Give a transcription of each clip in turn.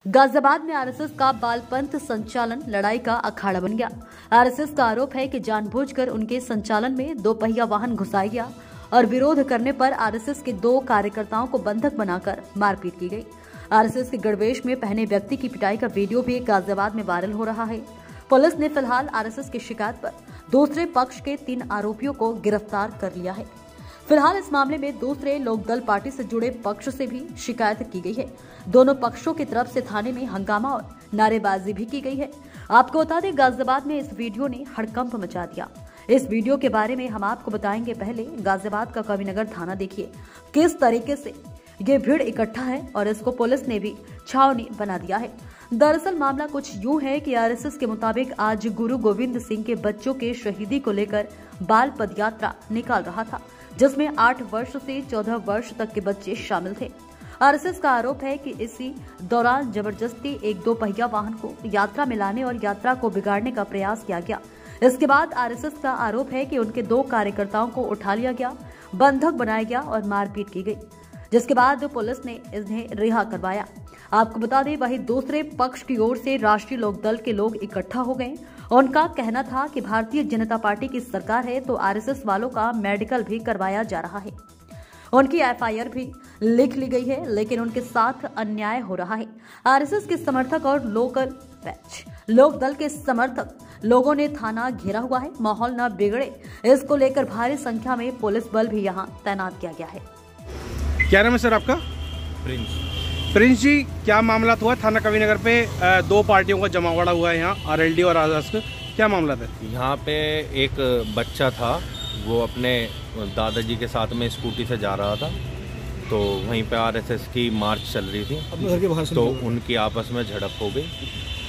गाजियाबाद में आरएसएस का बालपंथ संचालन लड़ाई का अखाड़ा बन गया। आरएसएस का आरोप है कि जानबूझकर उनके संचालन में 2 पहिया वाहन घुसाया गया और विरोध करने पर आरएसएस के 2 कार्यकर्ताओं को बंधक बनाकर मारपीट की गई। आरएसएस के गणवेश में पहने व्यक्ति की पिटाई का वीडियो भी गाजियाबाद में वायरल हो रहा है। पुलिस ने फिलहाल आरएसएस की शिकायत पर दूसरे पक्ष के 3 आरोपियों को गिरफ्तार कर लिया है। फिलहाल इस मामले में दूसरे लोकदल पार्टी से जुड़े पक्ष से भी शिकायत की गई है। दोनों पक्षों की तरफ से थाने में हंगामा और नारेबाजी भी की गई है। आपको बता दें, गाजियाबाद में इस वीडियो ने हड़कंप मचा दिया। इस वीडियो के बारे में हम आपको बताएंगे। पहले गाजियाबाद का कविनगर थाना देखिए, किस तरीके से ये भीड़ इकट्ठा है और इसको पुलिस ने भी छावनी बना दिया है। दरअसल मामला कुछ यूं है कि आरएसएस के मुताबिक आज गुरु गोविंद सिंह के बच्चों के शहीदी को लेकर बाल पदयात्रा निकाल रहा था, जिसमें 8 वर्ष से 14 वर्ष तक के बच्चे शामिल थे। आरएसएस का आरोप है कि इसी दौरान जबरदस्ती एक 2 पहिया वाहन को यात्रा में लाने और यात्रा को बिगाड़ने का प्रयास किया गया। इसके बाद आरएसएस का आरोप है कि उनके 2 कार्यकर्ताओं को उठा लिया गया, बंधक बनाया गया और मारपीट की गई, जिसके बाद पुलिस ने इन्हें रिहा करवाया। आपको बता दें, वहीं दूसरे पक्ष की ओर से राष्ट्रीय लोकदल के लोग इकट्ठा हो गए। उनका कहना था कि भारतीय जनता पार्टी की सरकार है तो आरएसएस वालों का मेडिकल भी करवाया जा रहा है। उनकी एफआईआर भी लिख ली गई है, लेकिन उनके साथ अन्याय हो रहा है। आरएसएस के समर्थक और लोकदल के समर्थक लोगों ने थाना घेरा हुआ है। माहौल न बिगड़े, इसको लेकर भारी संख्या में पुलिस बल भी यहाँ तैनात किया गया है। क्या नाम है सर आपका? प्रिंस जी, क्या मामला हुआ थाना कविनगर पे? 2 पार्टियों का जमावड़ा हुआ है यहाँ, आरएलडी और आरएसएस। क्या मामला था? यहाँ पे एक बच्चा था, वो अपने दादाजी के साथ में स्कूटी से जा रहा था, तो वहीं पे आरएसएस की मार्च चल रही थी, तो उनकी आपस में झड़प हो गई।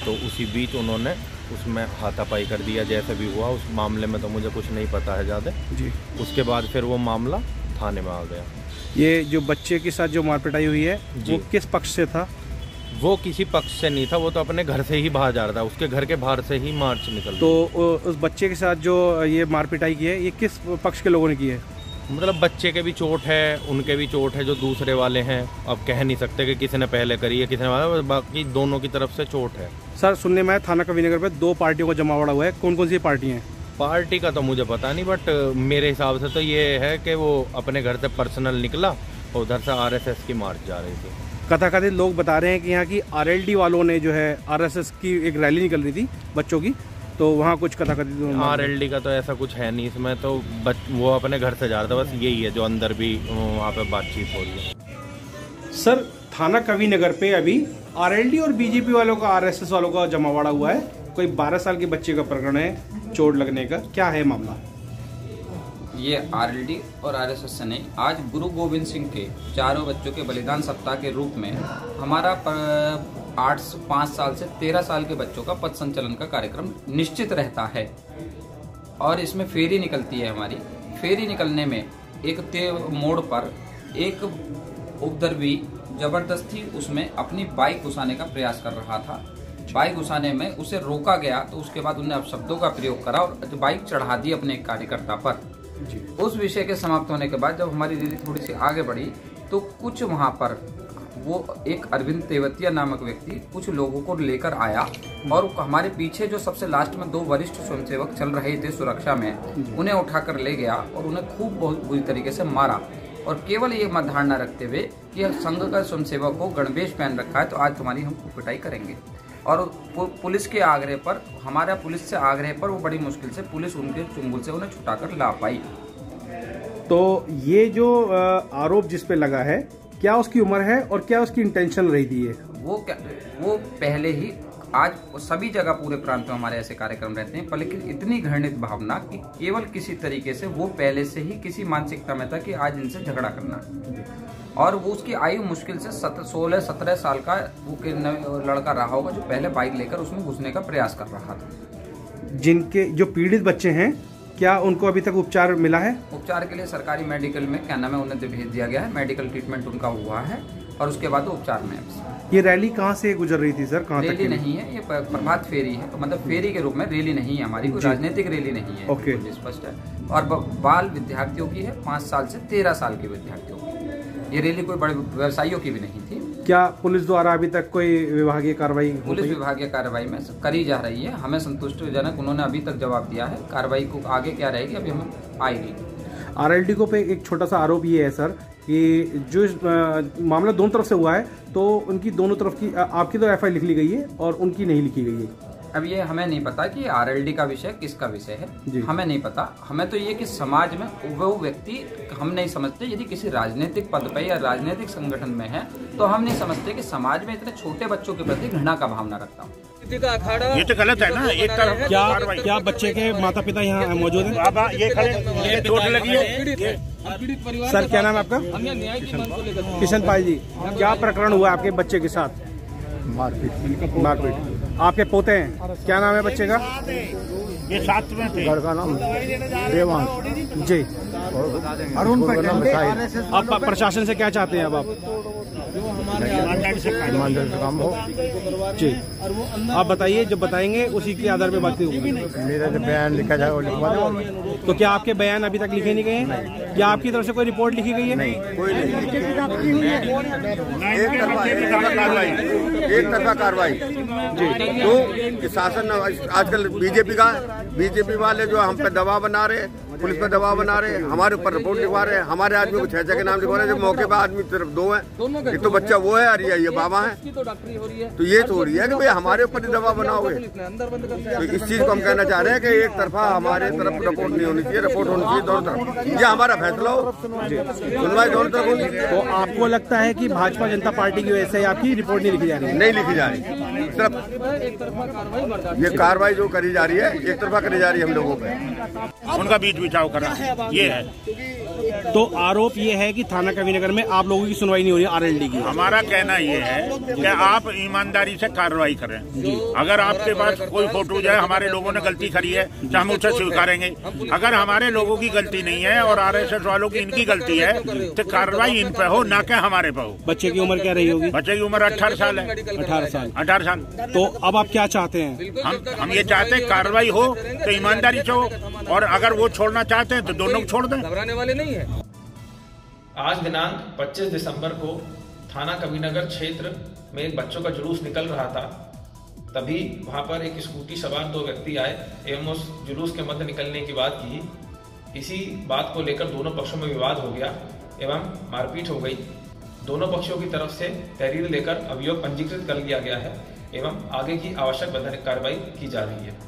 तो उसी बीच उन्होंने उसमें हाथापाई कर दिया। जैसे भी हुआ उस मामले में तो मुझे कुछ नहीं पता है ज़्यादा जी। उसके बाद फिर वो मामला थाने में आ गया। ये जो बच्चे के साथ जो मारपिटाई हुई है वो किस पक्ष से था? वो किसी पक्ष से नहीं था, वो तो अपने घर से ही बाहर जा रहा था, उसके घर के बाहर से ही मार्च निकल। तो उस बच्चे के साथ जो ये मारपिटाई की है, ये किस पक्ष के लोगों ने की है? मतलब बच्चे के भी चोट है, उनके भी चोट है, जो दूसरे वाले हैं। अब कह नहीं सकते कि किसी ने पहले करी है, किसी ने, बाकी दोनों की तरफ से चोट है। सर, सुनने में थाना कविनगर पे 2 पार्टियों का जमावड़ा हुआ है। कौन कौन सी पार्टी हैं? पार्टी का तो मुझे पता नहीं, बट मेरे हिसाब से तो ये है कि वो अपने घर से पर्सनल निकला और उधर से आरएसएस की मार्च जा रही थी। कथाकथित लोग बता रहे हैं कि यहाँ की आरएलडी वालों ने जो है आरएसएस की एक रैली निकल रही थी बच्चों की, तो वहाँ कुछ कथाकथित। आरएलडी का तो ऐसा कुछ है नहीं इसमें, तो वो अपने घर से जा रहा था, बस यही है जो अंदर भी वहाँ पे बातचीत हो रही है। सर, थाना कविनगर पे अभी आरएलडी और बीजेपी वालों का, आरएसएस वालों का जमावड़ा हुआ है। कोई 12 साल के बच्चे का प्रकरण है चोट लगने का। क्या है मामला? ये आरएलडी और आरएसएस से नहीं, आज गुरु गोविंद सिंह के 4 बच्चों के बलिदान सप्ताह के रूप में हमारा 5 साल से 13 साल के बच्चों का पथ संचलन का कार्यक्रम निश्चित रहता है और इसमें फेरी निकलती है। हमारी फेरी निकलने में एक मोड़ पर एक उपद्रवी जबरदस्ती उसमें अपनी बाइक घुसाने का प्रयास कर रहा था। बाइक घुसाने में उसे रोका गया, तो उसके बाद उन्हें अपशब्दों का प्रयोग करा और बाइक चढ़ा दी अपने कार्यकर्ता पर जी। उस विषय के समाप्त होने के बाद जब हमारी रैली थोड़ी सी आगे बढ़ी, तो कुछ वहां पर वो एक अरविंद तेवतिया नामक व्यक्ति कुछ लोगों को लेकर आया और हमारे पीछे जो सबसे लास्ट में 2 वरिष्ठ स्वयंसेवक चल रहे थे सुरक्षा में, उन्हें उठाकर ले गया और उन्हें खूब बहुत बुरी तरीके से मारा। और केवल ये मत धारणा रखते हुए कि संघ का स्वयंसेवक को गणवेश पहन रखा है तो आज तुम्हारी हम पिटाई करेंगे। और पुलिस के आग्रह पर, हमारा पुलिस से आग्रह पर, वो बड़ी मुश्किल से पुलिस उनके चुंगल से उन्हें छुटाकर ला पाई। तो ये जो आरोप जिस पे लगा है, क्या उसकी उम्र है और क्या उसकी इंटेंशन रही थी? वो पहले ही, आज सभी जगह पूरे प्रांत में हमारे ऐसे कार्यक्रम रहते हैं, पर लेकिन इतनी घृणित भावना कि केवल किसी तरीके से वो पहले से ही किसी मानसिकता में था कि आज इनसे झगड़ा करना। और वो उसकी आयु मुश्किल से 16-17 साल का वो लड़का रहा होगा जो पहले बाइक लेकर उसमें घुसने का प्रयास कर रहा था। जिनके जो पीड़ित बच्चे हैं, क्या उनको अभी तक उपचार मिला है? उपचार के लिए सरकारी मेडिकल में क्या नाम है उन्हें भेज दिया गया है। मेडिकल ट्रीटमेंट उनका हुआ है और उसके बाद उपचार में। ये रैली कहाँ से गुजर रही थी सर? कहाँ तक? रैली नहीं है, ये प्रभात फेरी है, तो मतलब फेरी के रूप में रैली नहीं है हमारी, कोई राजनीतिक रैली नहीं है। ओके, स्पष्ट है। और बाल विद्यार्थियों की है, 5 साल से 13 साल के विद्यार्थियों की। ये रैली कोई बड़े व्यवसायियों की भी नहीं थी। क्या पुलिस द्वारा अभी तक कोई विभागीय कार्रवाई? पुलिस विभागीय कार्रवाई में करी जा रही है, हमें संतुष्टिजनक उन्होंने अभी तक जवाब दिया है। कार्रवाई को आगे क्या रहेगी अभी हमें आएगी। आरएलडी को पे एक छोटा सा आरोप ये है सर कि जो मामला दोनों तरफ से हुआ है, तो उनकी दोनों तरफ की आपकी तो एफआईआर लिख ली गई है और उनकी नहीं लिखी गई है। अब ये हमें नहीं पता कि आरएलडी का विषय किसका विषय है, हमें नहीं पता। हमें तो ये कि समाज में वो व्यक्ति हम नहीं समझते, यदि किसी राजनीतिक पद पे या राजनीतिक संगठन में है तो हम नहीं समझते कि समाज में इतने छोटे बच्चों के प्रति घृणा का भावना रखता हूँ। ये तो गलत है ना। एक तरफ क्या बच्चे के माता पिता यहाँ मौजूद हैं? ये चोट लगी है। सर क्या नाम है आपका? किशन पाल जी, क्या प्रकरण हुआ आपके बच्चे के साथ? मारपीट। आपके पोते हैं, क्या नाम है बच्चे का? ये साथ में थे। घर का नाम देवांश जी। अरुण पटेल। आप प्रशासन से क्या चाहते हैं अब आप? ईमानदारी से काम हो जी। आप बताइए, जो बताएंगे उसी के आधार पे बातें होगी। मेरा जो बयान लिखा जाए वो लिखवा दूँ। तो क्या आपके बयान अभी तक लिखे नहीं गए हैं? क्या आपकी तरफ से कोई रिपोर्ट लिखी गई है? नहीं, कोई नहीं। एक तरफा कार्रवाई जी। तो कि शासन आजकल बीजेपी वाले जो हम पे दबाव बना रहे, पुलिस पे दबाव बना रहे, हमारे ऊपर रिपोर्ट लिखवा रहे, हमारे आदमी को 6 के नाम लिखवा रहे, जब मौके पर आदमी सिर्फ 2 हैं। एक तो बच्चा वो है और ये बाबा है। तो ये तो हो रही है कि भाई हमारे ऊपर ही दबाव बनाओगे। तो इस चीज को हम कहना चाह रहे हैं कि एक तरफा हमारे तरफ रिपोर्ट नहीं होनी चाहिए, रिपोर्ट होनी चाहिए दोनों तरफ। ये हमारा फैसला हो, सुनवाई दोनों तरफ होनी। तो आपको लगता है कि भाजपा जनता पार्टी की वजह से आपकी रिपोर्ट नहीं लिखी जा रही? नहीं लिखी जा रही, सिर्फ ये कार्रवाई जो करी जा रही है एक तरफा करी जा रही है हम लोगों पे। उनका बीच बिछाव करा ये है। तो आरोप ये है कि थाना कविनगर में आप लोगों की सुनवाई नहीं हो रही आरएलडी की। हमारा कहना ये है कि आप ईमानदारी से कार्रवाई करें। अगर आपके पास कोई फोटो है हमारे लोगों ने गलती करी है तो हम उसे स्वीकारेंगे। अगर हमारे लोगों की गलती नहीं है और आरएसएस वालों की इनकी गलती है तो कार्रवाई इन पे हो, ना कि हमारे पे हो। बच्चे की उम्र क्या रही होगी? बच्चे की उम्र 18 साल है। 18 साल। 18 साल। तो अब आप क्या चाहते हैं? हम ये चाहते हैं कार्रवाई हो तो ईमानदारी से हो, और अगर वो छोड़ना चाहते हैं तो दोनों को छोड़ दें। घबराने वाले नहीं है। आज दिनांक 25 दिसंबर को थाना कविनगर क्षेत्र में एक बच्चों का जुलूस निकल रहा था। तभी वहां पर एक स्कूटी सवार 2 व्यक्ति आए एवं उस जुलूस के मध्य निकलने की बात की। इसी बात को लेकर दोनों पक्षों में विवाद हो गया एवं मारपीट हो गई। दोनों पक्षों की तरफ से तहरीर लेकर अभियोग पंजीकृत कर लिया गया है एवं आगे की आवश्यक वैधानिक कार्रवाई की जा रही है।